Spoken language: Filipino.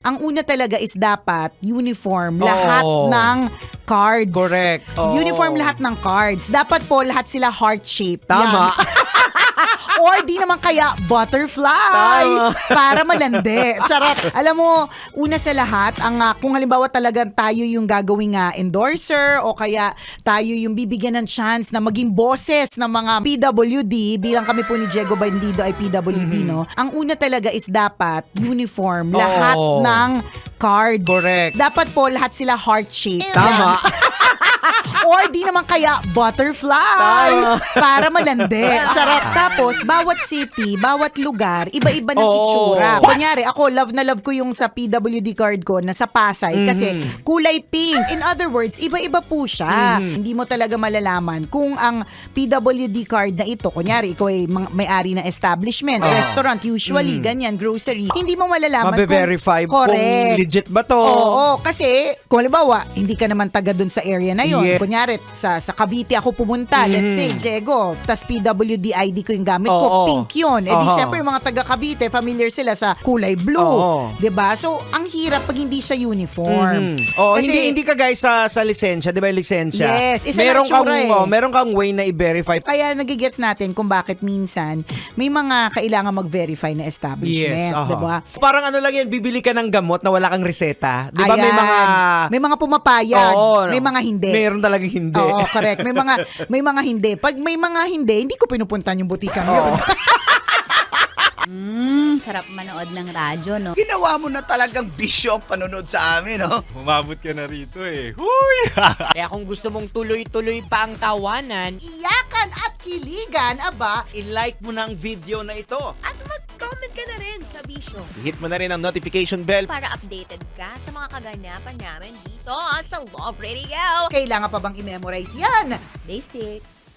Ang una talaga is dapat uniform lahat ng cards. Correct. Oo. Uniform lahat ng cards. Dapat po lahat sila heart shape. Tama. Or di naman kaya butterfly. Tama. Para malandi. Charot. Alam mo, una sa lahat, kung halimbawa talagang tayo yung gagawing endorser o kaya tayo yung bibigyan ng chance na maging bosses ng mga PWD, bilang kami po ni Diego Bandido ay PWD, no? Ang una talaga is dapat uniform lahat ng cards. Correct. Dapat po lahat sila heart shape. Tama. Or di naman kaya butterfly. Para malandi. Charot. Tapos, bawat city, bawat lugar, iba-iba ng itsura. Kunyari, ako, love na love ko yung sa PWD card ko na sa Pasay kasi kulay pink. In other words, iba-iba po siya. Hindi mo talaga malalaman kung ang PWD card na ito, kunyari, ikaw ay may-ari ng establishment, restaurant, usually, ganyan, grocery. Hindi mo malalaman Mabe-verify kung kung legit ba to. Oo, kasi kung halimbawa, hindi ka naman taga dun sa area na yun. Yeah. Kunyari, sa Cavite ako pumunta, let's say, Diego, tas PWD ID ko yung gamit ko, pink yun. Eh di syempre yung mga taga Cavite, familiar sila sa kulay blue. 'Di ba? So, ang hirap pag hindi siya uniform. Kasi, hindi ka guys sa lisensya, 'di ba, lisensya? Yes, isa meron lang tsura meron kang way na i-verify. Kaya nagigets natin kung bakit minsan may mga kailangan mag-verify na establishment, 'di ba? Parang ano lang yan, bibili ka ng gamot na wala kang reseta. 'Di ba may mga pumapayag, may mga hindi. Meron talagang hindi. Oo, correct. May mga hindi. Pag may mga hindi ko pinupuntahan yung butikang yun. Sarap manood ng radyo, no? Ginawa mo na talagang bisyo ang panonood sa amin, no? Umabot ka na rito eh. Huy! Kaya kung gusto mong tuloy-tuloy pa ang tawanan, Iyakan at kiligan, aba, I-like mo na ang video na ito. At mag-comment ka na rin, Kabisyo, Hit mo na rin ang notification bell. para updated ka sa mga kaganapan namin dito sa Love Radio. kailangan pa bang i-memorize yan? Basic.